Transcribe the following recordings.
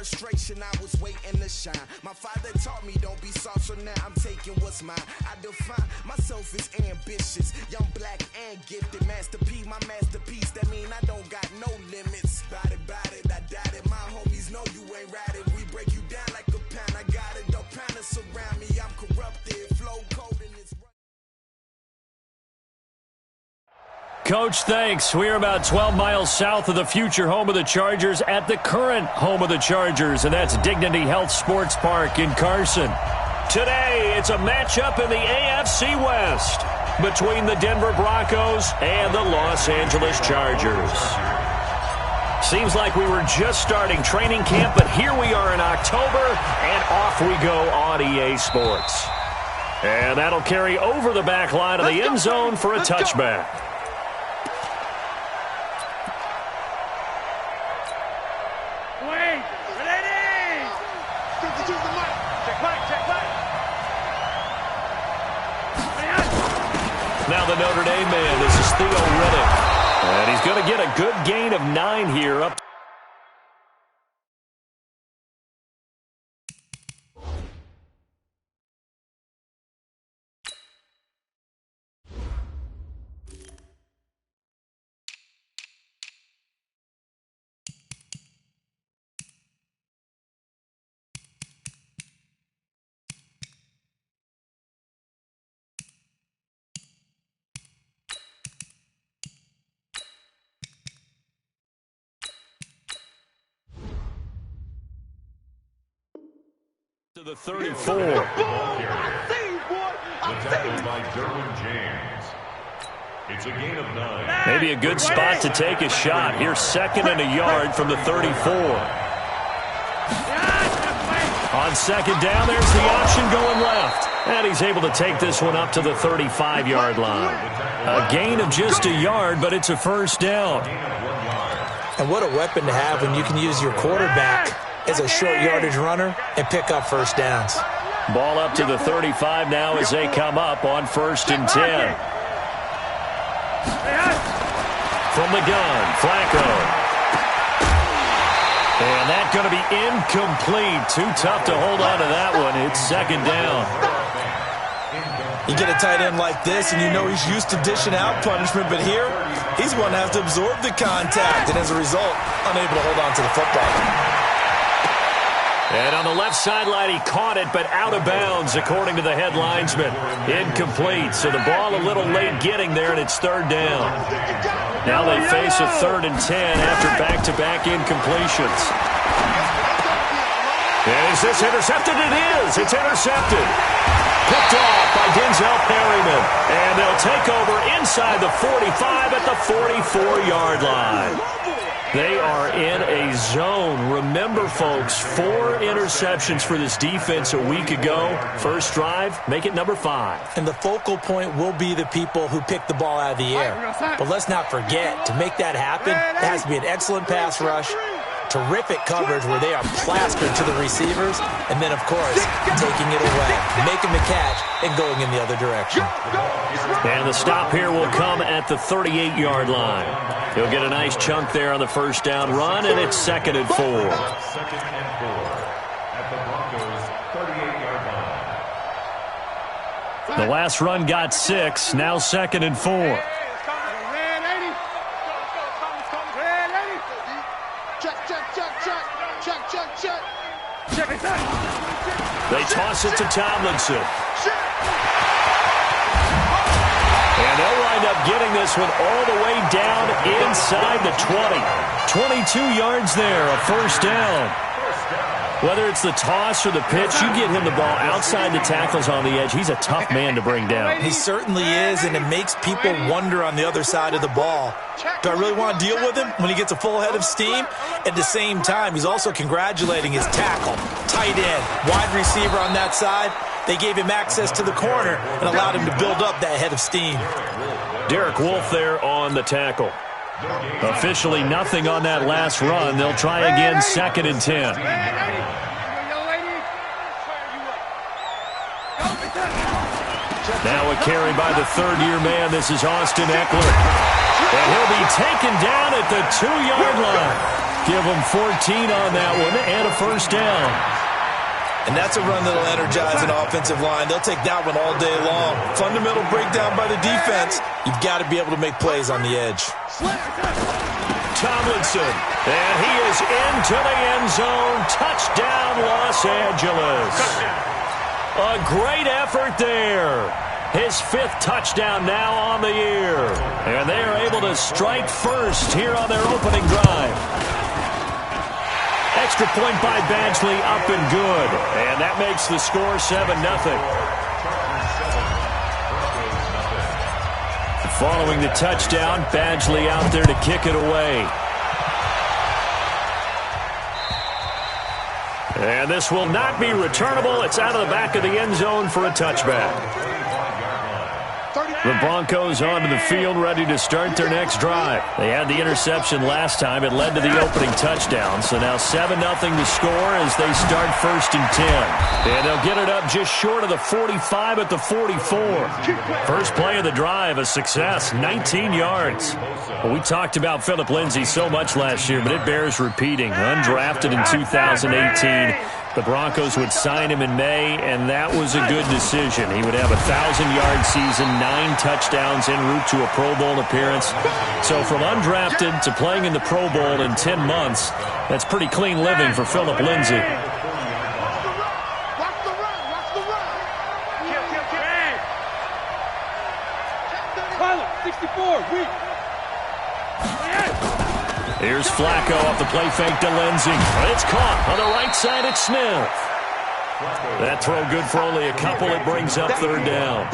frustration, I was waiting to shine. My father taught me don't be soft, so now I'm taking what's mine. I define myself as ambitious, young, black, and gifted. Master P, my masterpiece, that mean I don't got no limits. Bout it, I doubt it. My homies know you ain't ratted. We break you down like a pound. I got it, don't panic surround me. I'm corrupted, flow cold and it's... Coach, thanks. We're about 12 miles south of the future home of the Chargers at the current home of the Chargers, and that's Dignity Health Sports Park in Carson. Today, it's a matchup in the AFC West between the Denver Broncos and the Los Angeles Chargers. Seems like we were just starting training camp, but here we are in October, and off we go on EA Sports. And that'll carry over the back line of the end zone for a touchback. Now the Notre Dame man, this is Theo Riddick. And he's going to get a good gain of 9 here up. To the 34. It's a gain of 9. Maybe a good spot to take a shot. Here's 2nd and a yard from the 34. On 2nd down, there's the option going left. And he's able to take this one up to the 35-yard line. A gain of just a yard, but it's a first down. And what a weapon to have when you can use your quarterback as a short yardage runner and pick up first downs. Ball up to the 35 now as they come up on 1st and 10. From the gun, Flacco. And that's going to be incomplete. Too tough to hold on to that one. It's 2nd down. You get a tight end like this, and you know he's used to dishing out punishment, but here, he's one that has to absorb the contact, and as a result, unable to hold on to the football. And on the left sideline, he caught it, but out of bounds, according to the head linesman. Incomplete, so the ball a little late getting there, and it's 3rd down. Now they face a 3rd and 10 after back-to-back incompletions. Is this intercepted? It is. It's intercepted. Picked off by Denzel Perryman. And they'll take over inside the 45 at the 44-yard line. They are in a zone. Remember, folks, 4 interceptions for this defense a week ago. First drive, make it number 5. And the focal point will be the people who pick the ball out of the air. But let's not forget, to make that happen, it has to be an excellent pass rush, terrific coverage where they are plastered to the receivers, and then, of course, taking it away, making the catch, and going in the other direction. And the stop here will come at the 38-yard line. He'll get a nice chunk there on the first down run, and it's 2nd and 4. The last run got 6, now 2nd and 4. They toss it to Tomlinson. And they'll wind up getting this one all the way down inside the 20. 22 yards there, a first down. Whether it's the toss or the pitch, you get him the ball outside the tackles on the edge. He's a tough man to bring down. He certainly is, and it makes people wonder on the other side of the ball. Do I really want to deal with him when he gets a full head of steam? At the same time, he's also congratulating his tackle. Tight end, wide receiver on that side. They gave him access to the corner and allowed him to build up that head of steam. Derek Wolfe there on the tackle. Officially nothing on that last run. They'll try again, 2nd and 10. Now a carry by the third-year man. This is Austin Eckler. And he'll be taken down at the 2-yard line. Give them 14 on that one and a first down. And that's a run that'll energize an offensive line. They'll take that one all day long. Fundamental breakdown by the defense. You've got to be able to make plays on the edge. Tomlinson, and he is into the end zone. Touchdown, Los Angeles. A great effort there. His 5th touchdown now on the year. And they are able to strike first here on their opening drive. Extra point by Badgley, up and good. And that makes the score 7-0. Following the touchdown, Badgley out there to kick it away. And this will not be returnable. It's out of the back of the end zone for a touchback. The Broncos onto the field, ready to start their next drive. They had the interception last time. It led to the opening touchdown. So now 7-0 to score as they start 1st and 10. And they'll get it up just short of the 45 at the 44. First play of the drive, a success, 19 yards. Well, we talked about Phillip Lindsay so much last year, but it bears repeating. Undrafted in 2018. The Broncos would sign him in May, and that was a good decision. He would have a 1,000-yard season, 9 touchdowns en route to a Pro Bowl appearance. So from undrafted to playing in the Pro Bowl in 10 months, that's pretty clean living for Phillip Lindsay. Here's Flacco off the play fake to Lindsay. It's caught on the right side at Smith. That throw good for only a couple. It brings up 3rd down.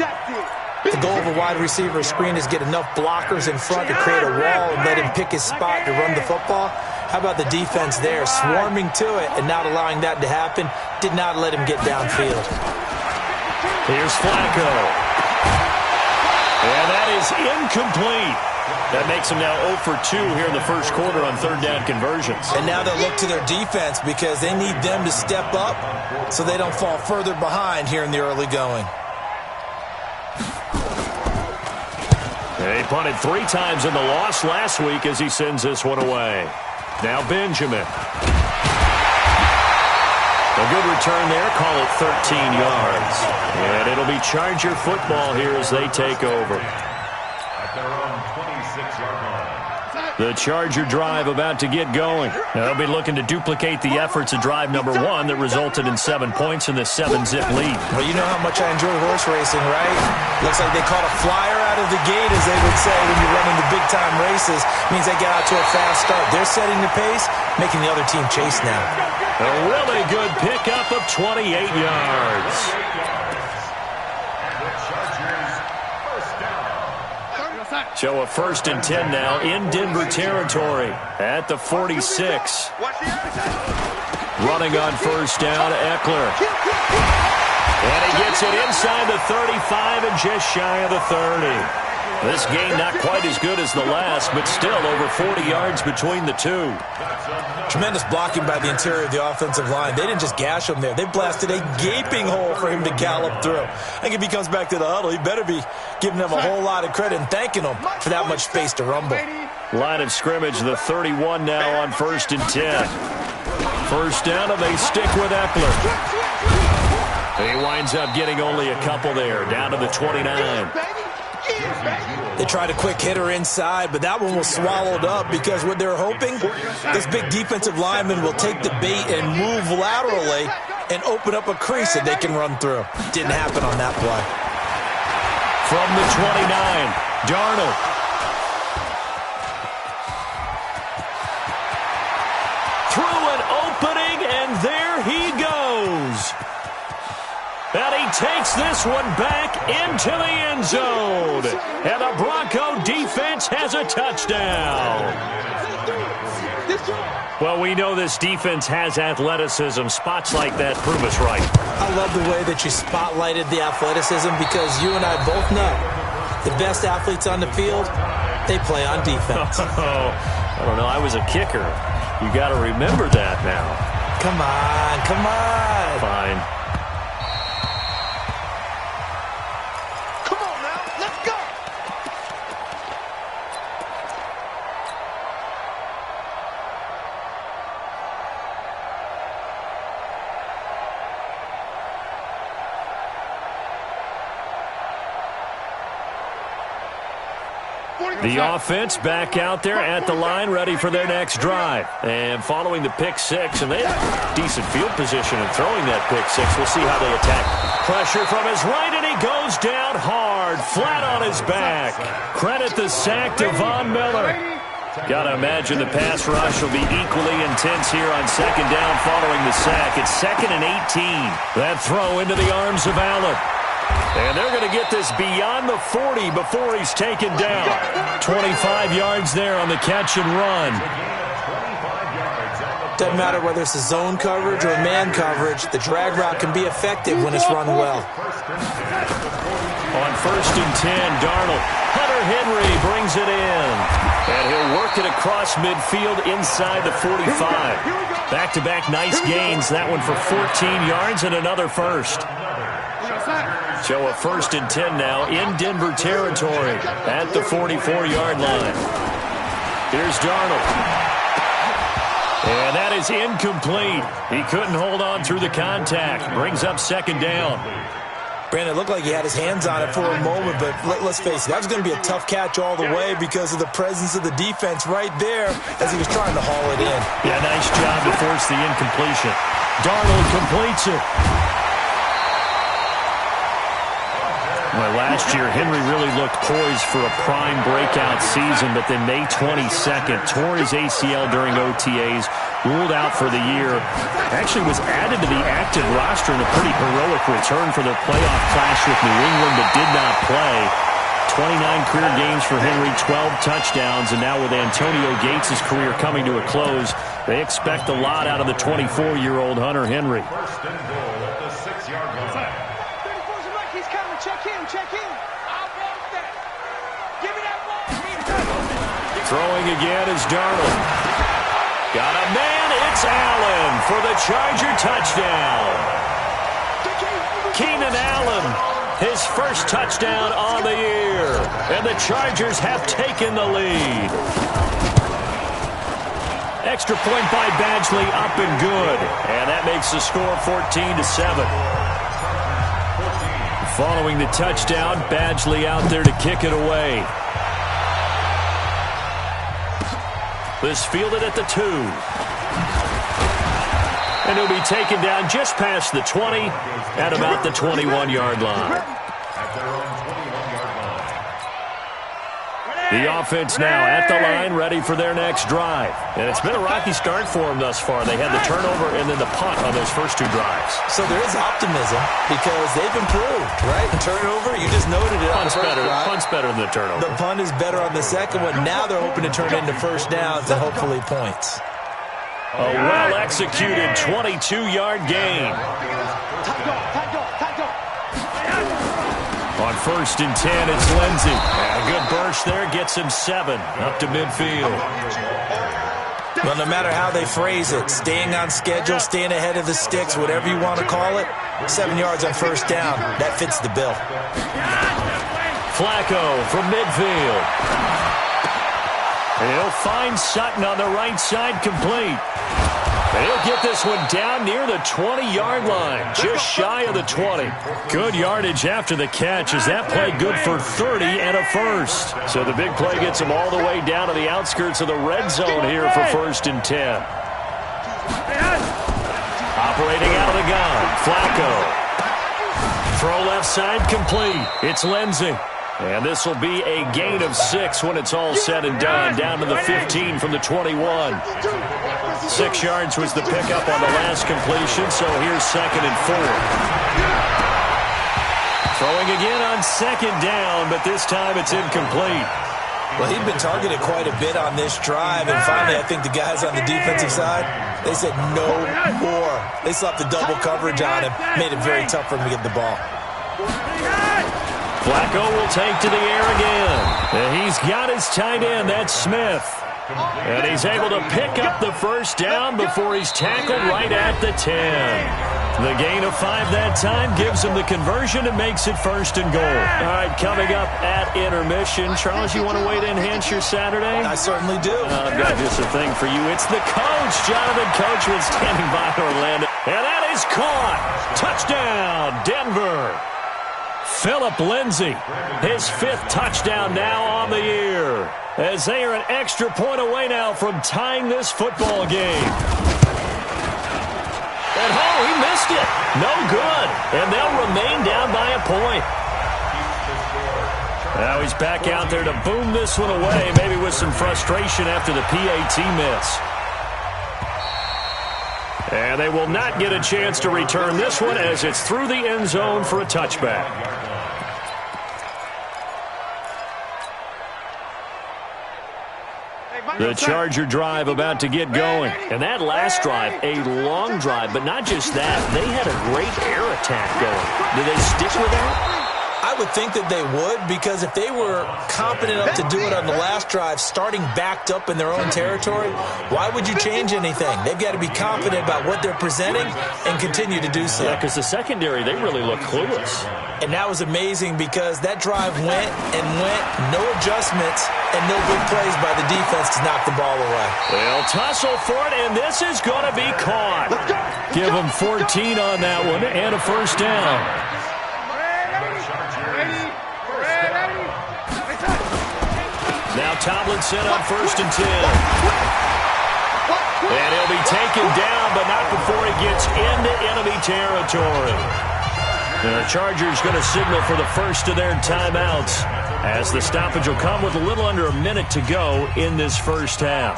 The goal of a wide receiver screen is get enough blockers in front to create a wall and let him pick his spot to run the football. How about the defense there, swarming to it and not allowing that to happen? Did not let him get downfield. Here's Flacco. And that is incomplete. That makes them now 0 for 2 here in the first quarter on 3rd down conversions. And now they'll look to their defense because they need them to step up so they don't fall further behind here in the early going. He punted 3 times in the loss last week as he sends this one away. Now Benjamin. A good return there. Call it 13 yards. And it'll be Charger football here as they take over. The Charger drive about to get going. Now they'll be looking to duplicate the efforts of drive number 1 that resulted in 7 points in the 7-zip lead. Well, you know how much I enjoy horse racing, right? Looks like they caught a flyer out of the gate, as they would say when you're running the big-time races. Means they get out to a fast start. They're setting the pace, making the other team chase now. A really good pickup of 28 yards. So a 1st and 10 now in Denver territory at the 46. Running on 1st down, Eckler. And he gets it inside the 35 and just shy of the 30. This game not quite as good as the last, but still over 40 yards between the two. Tremendous blocking by the interior of the offensive line. They didn't just gash him there. They blasted a gaping hole for him to gallop through. I think if he comes back to the huddle, he better be giving them a whole lot of credit and thanking them for that much space to rumble. Line of scrimmage, the 31 now on 1st and 10. 1st down, and they stick with Eckler. He winds up getting only a couple there, down to the 29. They tried a quick hitter inside, but that one was swallowed up because what they're hoping, this big defensive lineman will take the bait and move laterally and open up a crease that they can run through. Didn't happen on that play. From the 29, Darnold. Through an opening, and there he goes. And he takes this one back into the end zone. And the Bronco defense has a touchdown. Well, we know this defense has athleticism. Spots like that prove us right. I love the way that you spotlighted the athleticism because you and I both know the best athletes on the field, they play on defense. I don't know. I was a kicker. You got to remember that now. Come on, come on. Fine. The offense back out there at the line, ready for their next drive. And following the pick six, and they have decent field position in throwing that pick six. We'll see how they attack. Pressure from his right, and he goes down hard, flat on his back. Credit the sack to Von Miller. Got to imagine the pass rush will be equally intense here on second down following the sack. It's 2nd and 18. That throw into the arms of Allen. And they're going to get this beyond the 40 before he's taken down. 25 yards there on the catch and run. Doesn't matter whether it's a zone coverage or man coverage, the drag route can be effective when it's run well. On 1st and 10, Darnold. Hunter Henry brings it in. And he'll work it across midfield inside the 45. Back-to-back nice gains. That one for 14 yards and another first. So a 1st and 10 now in Denver territory at the 44-yard line. Here's Darnold. And that is incomplete. He couldn't hold on through the contact. Brings up 2nd down. Brandon, it looked like he had his hands on it for a moment, but let's face it, that was going to be a tough catch all the way because of the presence of the defense right there as he was trying to haul it in. Yeah, nice job to force the incompletion. Darnold completes it. Well, last year, Henry really looked poised for a prime breakout season, but then May 22nd, tore his ACL during OTAs, ruled out for the year. Actually was added to the active roster in a pretty heroic return for the playoff clash with New England, but did not play. 29 career games for Henry, 12 touchdowns, and now with Antonio Gates' career coming to a close, they expect a lot out of the 24-year-old Hunter Henry. Throwing again is Darnold. Got a man, it's Allen for the Charger touchdown. Keenan Allen, his first touchdown on the year. And the Chargers have taken the lead. Extra point by Badgley, up and good. And that makes the score 14-7. Following the touchdown, Badgley out there to kick it away. This fielded at the 2. And he'll be taken down just past the 20 at about the 21-yard line. The offense now at the line, ready for their next drive. And it's been a rocky start for them thus far. They had the turnover and then the punt on those first 2 drives. So there is optimism because they've improved, right? The turnover, you just noted it. Punt's better than the turnover. The punt is better on the second one. Now they're hoping to turn it into first downs and hopefully points. A well-executed 22-yard gain. On 1st and 10, it's Lindsey. And a good burst there gets him 7 up to midfield. Well, no matter how they phrase it, staying on schedule, staying ahead of the sticks, whatever you want to call it, 7 yards on first down, that fits the bill. Flacco from midfield. He'll find Sutton on the right side, complete. He'll get this one down near the 20-yard line, just shy of the 20. Good yardage after the catch as that play good for 30 and a first. So the big play gets him all the way down to the outskirts of the red zone here for 1st and 10. Operating out of the gun, Flacco. Throw left side complete. It's Lindsey. And this will be a gain of 6 when it's all said and done, down to the 15 from the 21. 6 yards was the pickup on the last completion, so here's 2nd and 4. Throwing again on 2nd down, but this time it's incomplete. Well, he'd been targeted quite a bit on this drive, and finally I think the guys on the defensive side, they said no more. They slapped the double coverage on him, made it very tough for him to get the ball. Flacco will take to the air again. And he's got his tight end, that's Smith. And he's able to pick up the first down before he's tackled right at the 10. The gain of 5 that time gives him the conversion and makes it 1st and goal. All right, coming up at intermission. Charles, you want to wait to enhance your Saturday? I certainly do. I've got just a thing for you. It's the coach, Jonathan Coachman, standing by Orlando. And that is caught. Touchdown, Denver. Phillip Lindsay, his 5th touchdown now on the year, as they are an extra point away now from tying this football game. And he missed it. No good. And they'll remain down by a point. Now he's back out there to boom this one away, maybe with some frustration after the PAT miss. And they will not get a chance to return this one as it's through the end zone for a touchback. The Charger drive about to get going. And that last drive, a long drive, but not just that. They had a great air attack going. Did they stick with that? I would think that they would, because if they were confident enough to do it on the last drive, starting backed up in their own territory, why would you change anything? They've got to be confident about what they're presenting and continue to do so. Yeah, because the secondary, they really look clueless. And that was amazing because that drive went and went, no adjustments, and no big plays by the defense to knock the ball away. They'll tussle for it, and this is going to be caught. Give them 14 on that one and a first down. Now Tomlinson on 1st and 10. And he'll be taken down, but not before he gets into enemy territory. The Chargers going to signal for the first of their timeouts, as the stoppage will come with a little under a minute to go in this first half.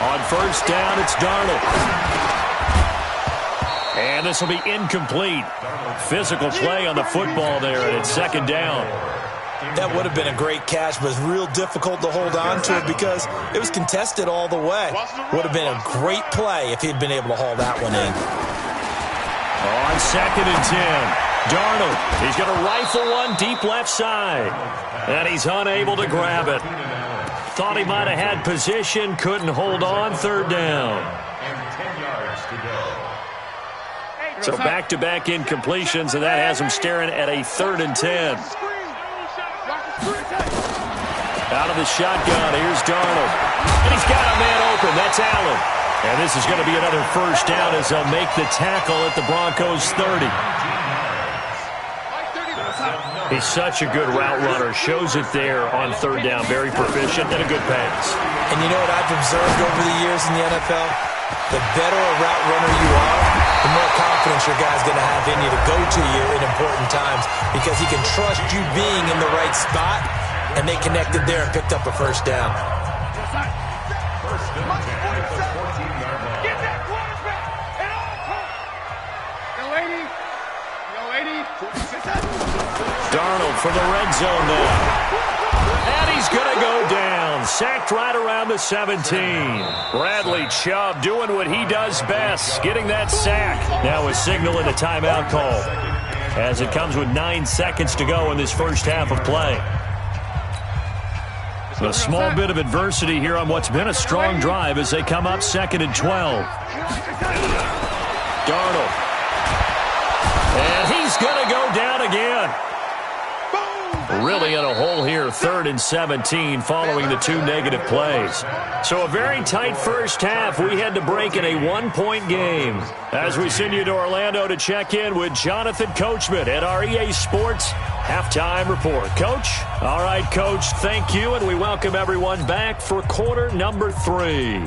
On 1st down, it's Darnold. And this will be incomplete. Physical play on the football there, and it's 2nd down. That would have been a great catch, but it was real difficult to hold on to it because it was contested all the way. Would have been a great play if he'd been able to haul that one in. On 2nd and 10, Darnold. He's going to rifle one deep left side. And he's unable to grab it. Thought he might have had position, couldn't hold on. 3rd down. And 10 yards to go. So back-to-back incompletions, and that has him staring at a 3rd and 10. Out of the shotgun, here's Darnold. And he's got a man open. That's Allen. And this is going to be another first down as they'll make the tackle at the Broncos' 30. He's such a good route runner. Shows it there on 3rd down. Very proficient and a good pass. And you know what I've observed over the years in the NFL? The better a route runner you are, the more confidence your guy's going to have in you to go to you in important times, because he can trust you being in the right spot, and they connected there and picked up a first down. First and 10 at the 14-yard line. Get that quarterback and all. Young lady. Darnold for the red zone now. And he's going to go down. Sacked right around the 17. Bradley Chubb doing what he does best, getting that sack. Now a signal and a timeout call, as it comes with 9 seconds to go in this first half of play. A small bit of adversity here on what's been a strong drive as they come up 2nd and 12. Darnold. And he's going to go down again. Really in a hole here, 3rd and 17 following the 2 negative plays. So a very tight first half. We had to break in a 1-point game. As we send you to Orlando to check in with Jonathan Coachman at our EA Sports Halftime Report. Coach? All right, Coach, thank you, and we welcome everyone back for quarter number 3.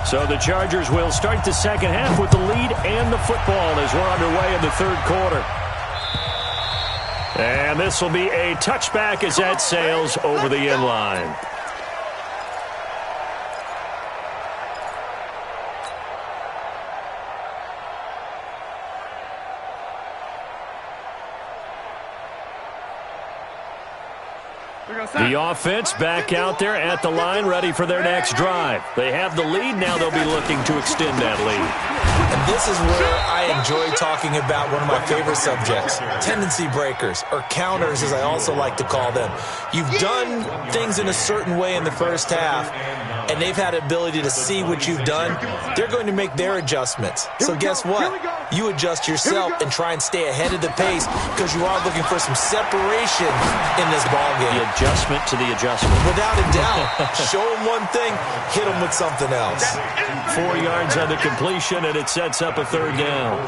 So the Chargers will start the second half with the lead and the football as we're underway in the 3rd quarter. And this will be a touchback as that sails over the end line. The offense back out there at the line, ready for their next drive. They have the lead. Now they'll be looking to extend that lead. And this is where I enjoy talking about one of my favorite subjects, tendency breakers, or counters as I also like to call them. You've done things in a certain way in the first half, and they've had the ability to see what you've done, they're going to make their adjustments. So guess what? You adjust yourself and try and stay ahead of the pace because you are looking for some separation in this ballgame. The adjustment to the adjustment. Without a doubt. Show them one thing, hit them with something else. 4 yards on the completion, and it sets up a third down.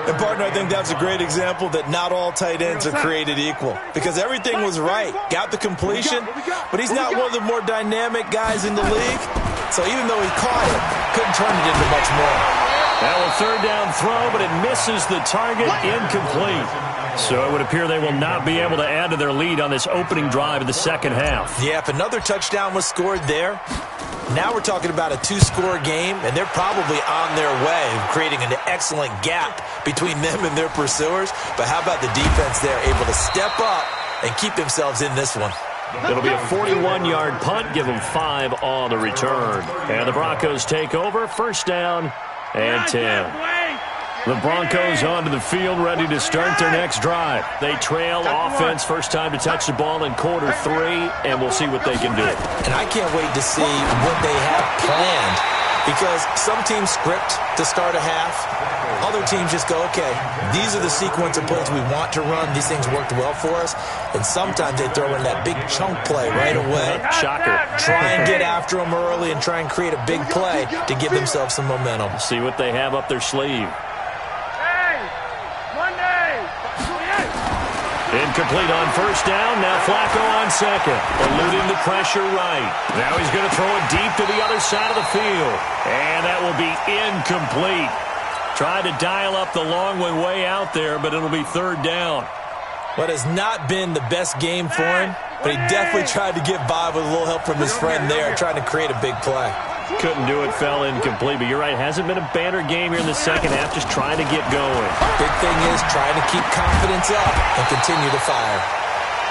And, partner, I think that's a great example that not all tight ends are created equal because everything was right. Got the completion, but he's not one of the more dynamic guys in the league. So even though he caught it, couldn't turn it into much more. Now a third down throw, but it misses the target, incomplete. So it would appear they will not be able to add to their lead on this opening drive of the second half. Yeah, if another touchdown was scored there, now we're talking about a 2-score game, and they're probably on their way, creating an excellent gap between them and their pursuers. But how about the defense there, able to step up and keep themselves in this one? It'll be a 41-yard punt, give them 5 on the return. And the Broncos take over, first down and 10. The Broncos onto the field, ready to start their next drive. They trail offense, first time to touch the ball in quarter 3, and we'll see what they can do. And I can't wait to see what they have planned because some teams script to start a half. Other teams just go, okay, these are the sequence of plays we want to run. These things worked well for us. And sometimes they throw in that big chunk play right away. Shocker. Try and get after them early and try and create a big play to give themselves some momentum. See what they have up their sleeve. Incomplete on first down. Now Flacco on second. Eluding the pressure right. Now he's going to throw it deep to the other side of the field. And that will be incomplete. Tried to dial up the long one way out there, but it'll be third down. What has not been the best game for him, but he definitely tried to get by with a little help from his friend there, trying to create a big play. Couldn't do it, fell incomplete. But you're right, hasn't been a banner game here in the second half, just trying to get going. Big thing is trying to keep confidence up and continue to fire.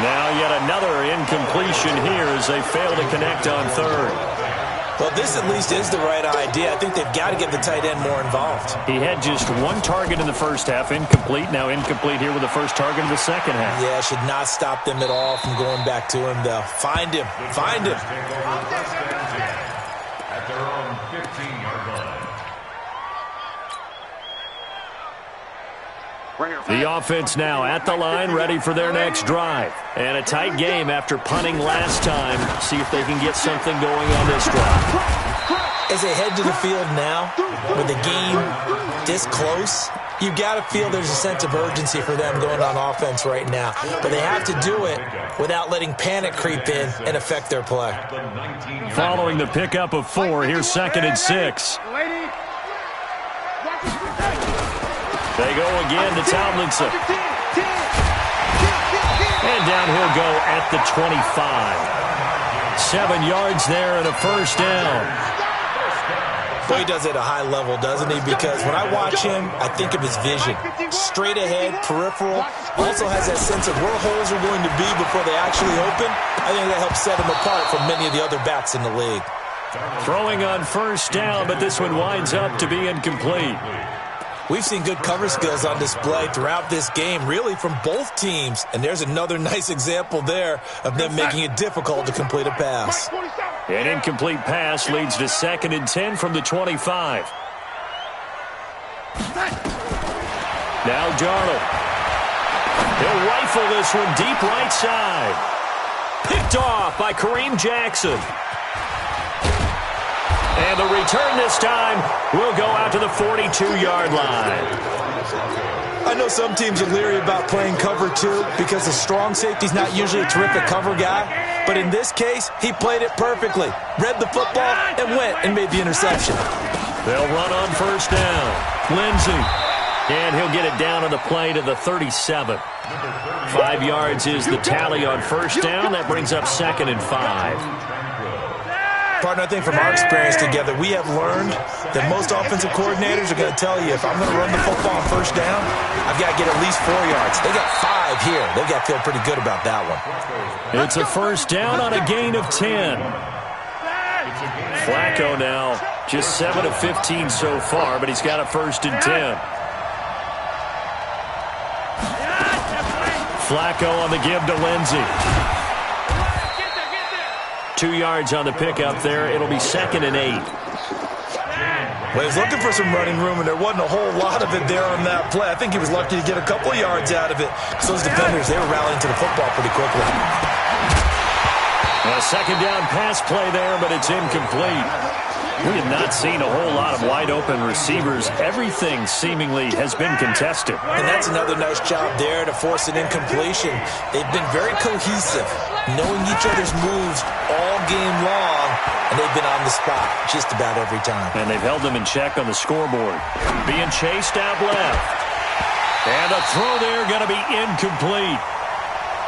Now yet another incompletion here as they fail to connect on third. Well, this at least is the right idea. I think they've got to get the tight end more involved. He had just 1 target in the first half, incomplete. Now incomplete here with the first target of the second half. Yeah, should not stop them at all from going back to him, though. Find him. Find him. At their own 15-yard line. The offense now at the line, ready for their next drive. And a tight game after punting last time. See if they can get something going on this drive. As they head to the field now, with the game this close, you've got to feel there's a sense of urgency for them going on offense right now. But they have to do it without letting panic creep in and affect their play. Following the pickup of 4, here's 2nd and 6. They go again to Tomlinson. And down he'll go at the 25. 7 yards there and a first down. Boy, he does it at a high level, doesn't he? Because when I watch him, I think of his vision. Straight ahead, peripheral. Also has that sense of where holes are going to be before they actually open. I think that helps set him apart from many of the other backs in the league. Throwing on first down, but this one winds up to be incomplete. We've seen good cover skills on display throughout this game, really from both teams. And there's another nice example there of them making it difficult to complete a pass. An incomplete pass leads to 2nd and 10 from the 25. Now Darnold. He'll rifle this one deep right side. Picked off by Kareem Jackson. And the return this time will go out to the 42-yard line. I know some teams are leery about playing cover 2 because the strong safety's not usually a terrific cover guy. But in this case, he played it perfectly. Read the football and went and made the interception. They'll run on first down. Lindsey. And he'll get it down on the play to the 37. 5 yards is the tally on first down. That brings up 2nd and 5. Partner, I think from our experience together, we have learned that most offensive coordinators are going to tell you, if I'm going to run the football on first down, I've got to get at least 4 yards. They got 5 here. They've got to feel pretty good about that one. It's a first down on a gain of 10. Flacco now just 7 of 15 so far, but he's got a 1st and 10. Flacco on the give to Lindsey. 2 yards on the pickup there. It'll be 2nd and 8. Well, he was looking for some running room, and there wasn't a whole lot of it there on that play. I think he was lucky to get a couple of yards out of it. So those defenders, they were rallying to the football pretty quickly. A 2nd down pass play there, but it's incomplete. We have not seen a whole lot of wide-open receivers. Everything seemingly has been contested. And that's another nice job there to force an incompletion. They've been very cohesive, knowing each other's moves all game long, and they've been on the spot just about every time. And they've held them in check on the scoreboard. Being chased out left. And a throw there going to be incomplete.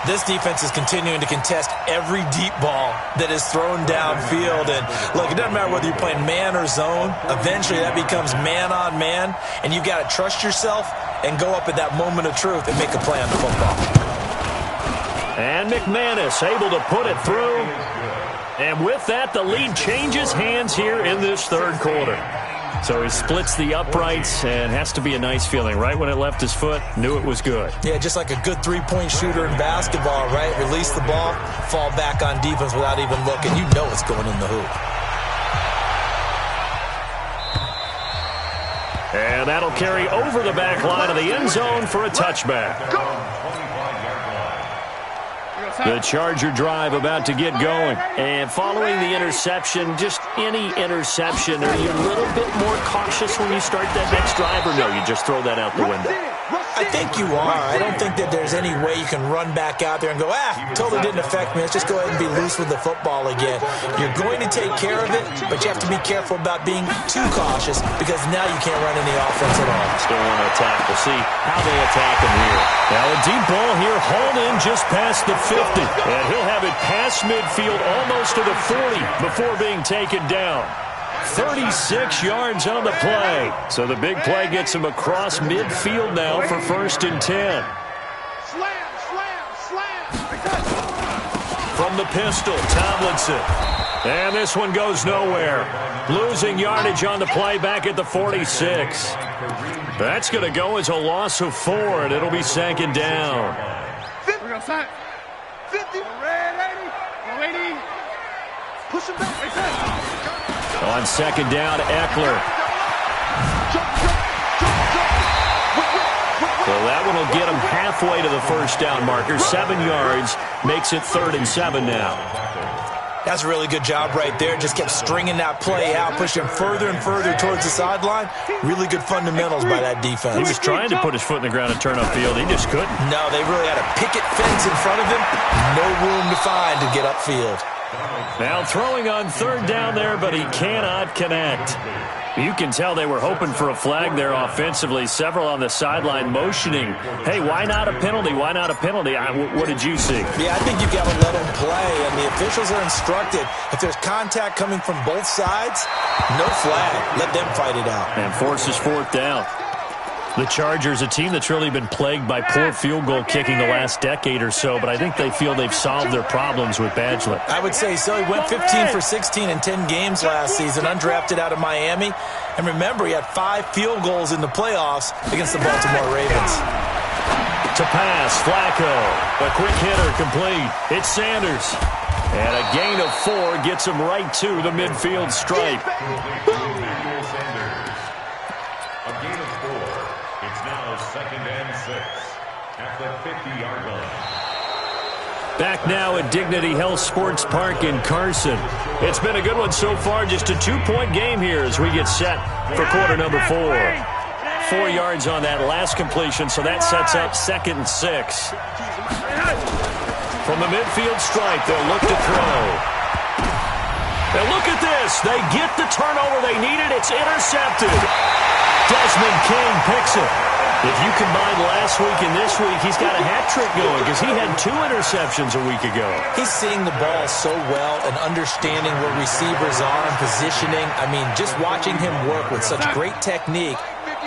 This defense is continuing to contest every deep ball that is thrown downfield. And, look, it doesn't matter whether you're playing man or zone. Eventually, that becomes man-on-man, and you've got to trust yourself and go up at that moment of truth and make a play on the football. And McManus able to put it through. And with that, the lead changes hands here in this 3rd quarter. So he splits the uprights, and has to be a nice feeling. Right when it left his foot, knew it was good. Yeah, just like a good three-point shooter in basketball, right? Release the ball, fall back on defense without even looking. You know it's going in the hoop. And that'll carry over the back line of the end zone for a touchback. The Charger drive about to get going. And following the interception, just any interception, are you a little bit more cautious when you start that next drive, or no, you just throw that out the window? I think you are. I don't think that there's any way you can run back out there and go, totally didn't affect me. Let's just go ahead and be loose with the football again. You're going to take care of it, but you have to be careful about being too cautious, because now you can't run any offense at all. Still want to attack. We'll see how they attack him here. Now a deep ball here, hauled in just past the 50. And he'll have it past midfield almost to the 40 before being taken down. 36 yards on the play. So the big play gets him across midfield now for 1st and 10. From the pistol, Tomlinson. And this one goes nowhere. Losing yardage on the play back at the 46. That's going to go as a loss of 4, and it'll be 2nd down. 50. Lady. Push him back. On 2nd down, Eckler. So that one will get him halfway to the 1st down marker. 7 yards, makes it 3rd and 7 now. That's a really good job right there. Just kept stringing that play out, pushing further and further towards the sideline. Really good fundamentals by that defense. He was trying to put his foot in the ground and turn upfield. He just couldn't. No, they really had a picket fence in front of him. No room to find to get upfield. Now throwing on 3rd down there, but he cannot connect. You can tell they were hoping for a flag there offensively. Several on the sideline motioning, hey, why not a penalty? Why not a penalty? What did you see? Yeah, I think you've got to let them play, and the officials are instructed. If there's contact coming from both sides, no flag. Let them fight it out. And forces 4th down. The Chargers, a team that's really been plagued by poor field goal kicking the last decade or so, but I think they feel they've solved their problems with Badgley. I would say so. He went 15 for 16 in 10 games last season, undrafted out of Miami. And remember, he had 5 field goals in the playoffs against the Baltimore Ravens. To pass, Flacco. A quick hitter complete. It's Sanders. And a gain of 4 gets him right to the midfield stripe. Back now at Dignity Health Sports Park in Carson. It's been a good one so far. Just a 2-point game here as we get set for quarter number 4. 4 yards on that last completion, so that sets up 2nd and 6. From the midfield stripe, they'll look to throw. And look at this. They get the turnover they needed. It's intercepted. Desmond King picks it. If you combine last week and this week, he's got a hat trick going because he had 2 interceptions a week ago. He's seeing the ball so well and understanding where receivers are and positioning. I mean, just watching him work with such great technique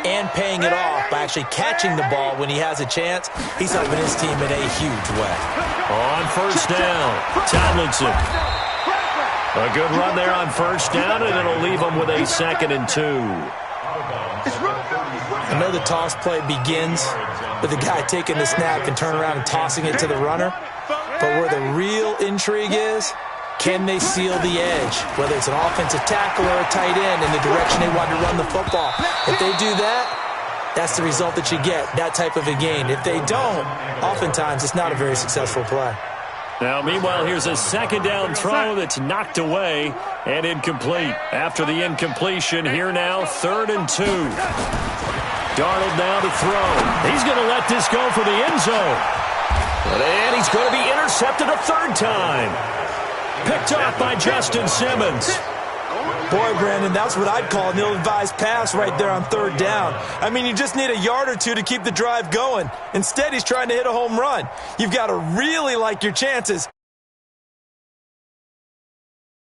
and paying it off by actually catching the ball when he has a chance, he's helping his team in a huge way. On 1st down, Tomlinson. A good run there on 1st down, and it'll leave him with a 2nd and 2. I know the toss play begins with the guy taking the snap and turn around and tossing it to the runner. But where the real intrigue is Can they seal the edge, whether it's an offensive tackle or a tight end, in the direction they want to run the football? If they do that, that's the result that you get, that type of a gain. If they don't, oftentimes it's not a very successful play. Now, meanwhile, here's a second down throw that's knocked away and incomplete. After the incompletion, here now, 3rd and 2. Darnold now to throw. He's going to let this go for the end zone. And he's going to be intercepted a 3rd time. Picked off by Justin Simmons. Boy, Brandon, that's what I'd call an ill-advised pass right there on 3rd down. I mean, you just need a yard or two to keep the drive going. Instead, he's trying to hit a home run. You've got to really like your chances